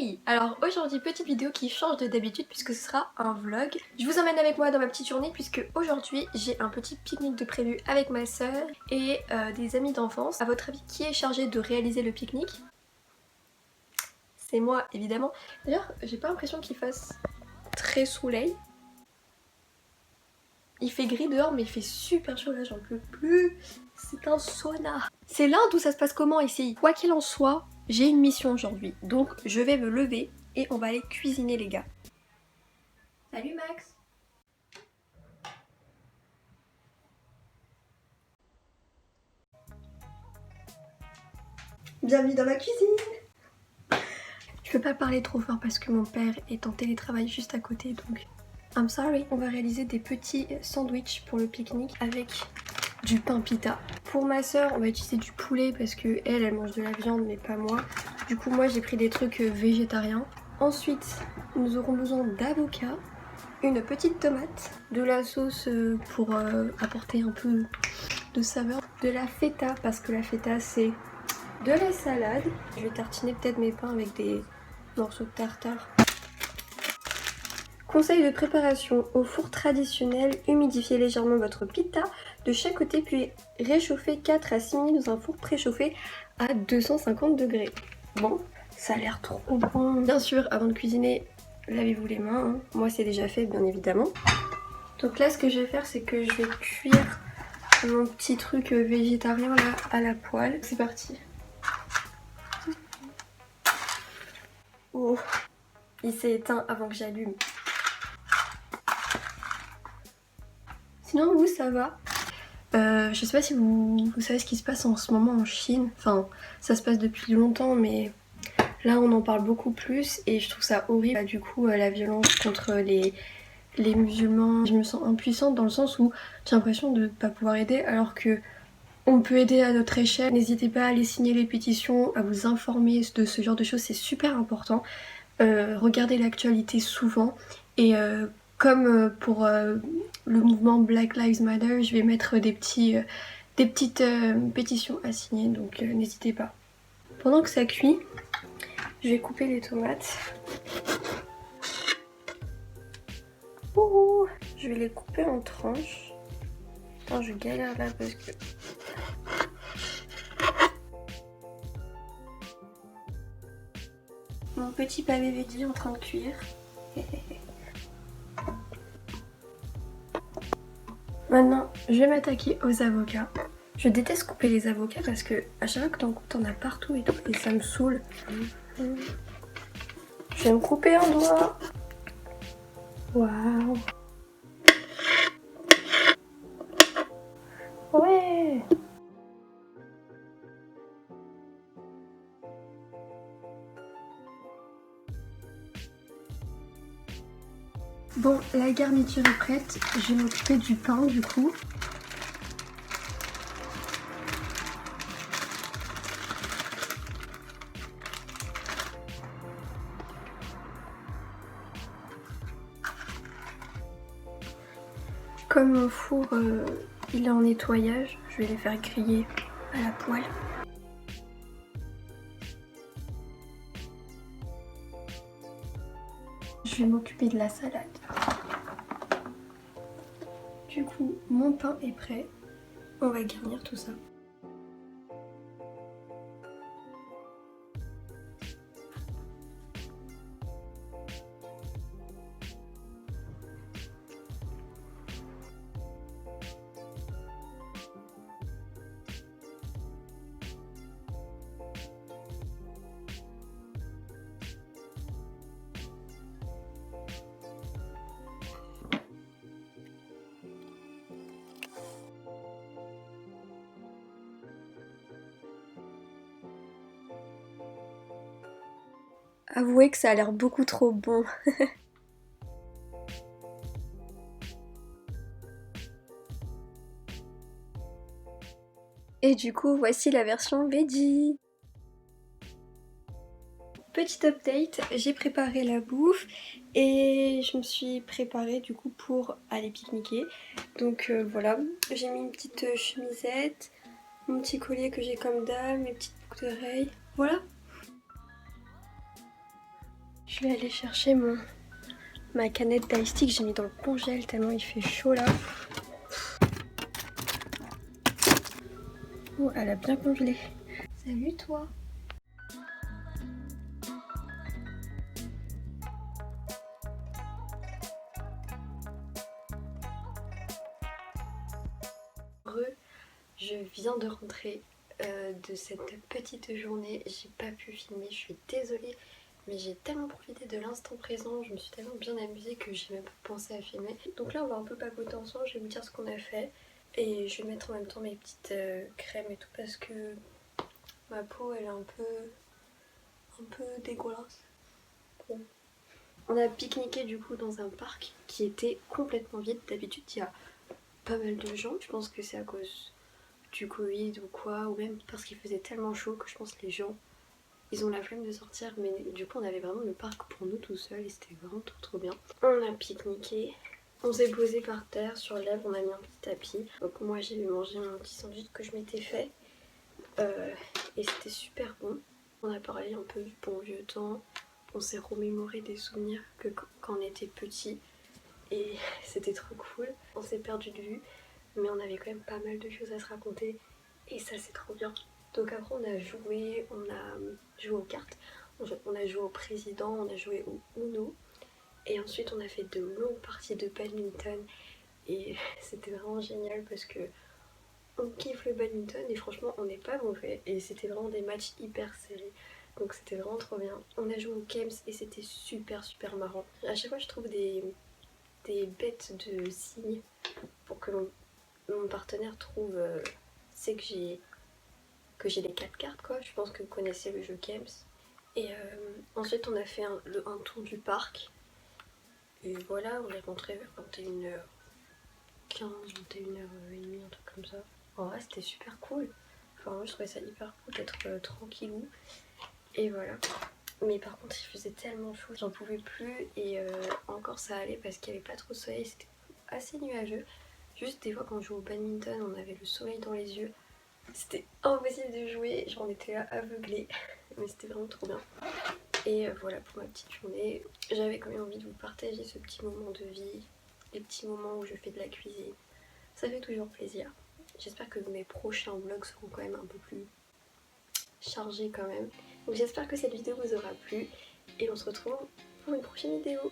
Hey! Alors aujourd'hui petite vidéo qui change de d'habitude puisque ce sera un vlog. Je vous emmène avec moi dans ma petite journée puisque aujourd'hui j'ai un petit pique-nique de prévu avec ma soeur et des amis d'enfance. À votre avis qui est chargé de réaliser le pique-nique? C'est moi évidemment. D'ailleurs j'ai pas l'impression qu'il fasse très soleil. Il fait gris dehors mais il fait super chaud là, j'en peux plus. C'est un sauna. C'est l'Inde où ça se passe comment ici? Quoi qu'il en soit, j'ai une mission aujourd'hui. Donc je vais me lever et on va aller cuisiner les gars. Salut Max. Bienvenue dans ma cuisine. Je peux pas parler trop fort parce que mon père est en télétravail juste à côté donc I'm sorry. On va réaliser des petits sandwichs pour le pique-nique avec du pain pita. Pour ma soeur on va utiliser du poulet parce que elle mange de la viande mais pas moi. Du coup moi j'ai pris des trucs végétariens. Ensuite nous aurons besoin d'avocat, une petite tomate, de la sauce pour apporter un peu de saveur, de la feta parce que la feta c'est de la salade. Je vais tartiner peut-être mes pains avec des morceaux de tartare. Conseil de préparation: au four traditionnel, humidifiez légèrement votre pita de chaque côté puis réchauffez 4 à 6 minutes dans un four préchauffé à 250 degrés. Bon, ça a l'air trop bon. Bien sûr, avant de cuisiner, lavez-vous les mains, hein. Moi c'est déjà fait bien évidemment. Donc là ce que je vais faire c'est que je vais cuire mon petit truc végétarien là à la poêle. C'est parti. Oh, il s'est éteint avant que j'allume. Sinon vous ça va? Je sais pas si vous savez ce qui se passe en ce moment en Chine. Enfin ça se passe depuis longtemps mais là on en parle beaucoup plus et je trouve ça horrible. Du coup la violence contre les musulmans. Je me sens impuissante dans le sens où j'ai l'impression de ne pas pouvoir aider alors que on peut aider à notre échelle. N'hésitez pas à aller signer les pétitions, à vous informer de ce genre de choses, c'est super important. Regardez l'actualité souvent et comme pour le mouvement Black Lives Matter, je vais mettre des petites pétitions à signer, donc n'hésitez pas. Pendant que ça cuit, je vais couper les tomates. Ouh, je vais les couper en tranches. Attends, je galère là parce que... Mon petit pavé veggie en train de cuire. Maintenant, je vais m'attaquer aux avocats. Je déteste couper les avocats parce que à chaque fois que t'en coupes, t'en as partout et tout, et ça me saoule. Je vais me couper un doigt. Waouh. Ouais. Bon, la garniture est prête. Je vais m'occuper du pain du coup. Comme mon four il est en nettoyage, je vais les faire griller à la poêle. Je vais m'occuper de la salade. Du coup, mon pain est prêt. On va garnir tout ça. Avouez que ça a l'air beaucoup trop bon. Et du coup, voici la version veggie. Petit update, j'ai préparé la bouffe et je me suis préparée du coup pour aller pique-niquer. Donc voilà, j'ai mis une petite chemisette, mon petit collier que j'ai comme dalle, mes petites boucles d'oreilles. Voilà. Je vais aller chercher ma canette d'ice tea que j'ai mis dans le congèle tellement il fait chaud là. Oh, elle a bien congelé. Salut toi. Je viens de rentrer de cette petite journée. J'ai pas pu filmer, je suis désolée. Mais j'ai tellement profité de l'instant présent, je me suis tellement bien amusée que j'ai même pas pensé à filmer. Donc là on va un peu papoter ensemble, je vais vous dire ce qu'on a fait. Et je vais mettre en même temps mes petites crèmes et tout parce que ma peau elle est un peu dégueulasse. Bon. On a pique-niqué du coup dans un parc qui était complètement vide. D'habitude il y a pas mal de gens, je pense que c'est à cause du Covid ou quoi, ou même parce qu'il faisait tellement chaud que je pense que les gens ils ont la flemme de sortir, mais du coup on avait vraiment le parc pour nous tout seuls et c'était vraiment trop bien. On a pique-niqué, on s'est posé par terre sur l'herbe, on a mis un petit tapis. Donc moi j'ai mangé mon petit sandwich que je m'étais fait et c'était super bon. On a parlé un peu du bon vieux temps, on s'est remémoré des souvenirs que quand on était petit et c'était trop cool. On s'est perdu de vue mais on avait quand même pas mal de choses à se raconter et ça c'est trop bien. Donc après on a joué aux cartes, on a joué au président, on a joué au Uno et ensuite on a fait de longues parties de badminton et c'était vraiment génial parce que on kiffe le badminton et franchement on n'est pas mauvais et c'était vraiment des matchs hyper serrés. Donc c'était vraiment trop bien. On a joué au Kems et c'était super marrant. À chaque fois je trouve des bêtes de signes pour que mon partenaire trouve c'est que j'ai les 4 cartes quoi. Je pense que vous connaissez le jeu Kems. Et ensuite on a fait un tour du parc. Et voilà, on est rentré vers 21h15, 21h30, un truc comme ça. En vrai c'était super cool. Enfin moi je trouvais ça hyper cool d'être tranquillou. Et voilà. Mais par contre il faisait tellement chaud, j'en pouvais plus. Et encore ça allait parce qu'il n'y avait pas trop de soleil, c'était assez nuageux. Juste des fois quand on jouait au badminton on avait le soleil dans les yeux. C'était impossible de jouer, j'en étais là aveuglée, mais c'était vraiment trop bien. Et voilà pour ma petite journée. J'avais quand même envie de vous partager ce petit moment de vie, les petits moments où je fais de la cuisine. Ça fait toujours plaisir. J'espère que mes prochains vlogs seront quand même un peu plus chargés quand même. Donc j'espère que cette vidéo vous aura plu et on se retrouve pour une prochaine vidéo.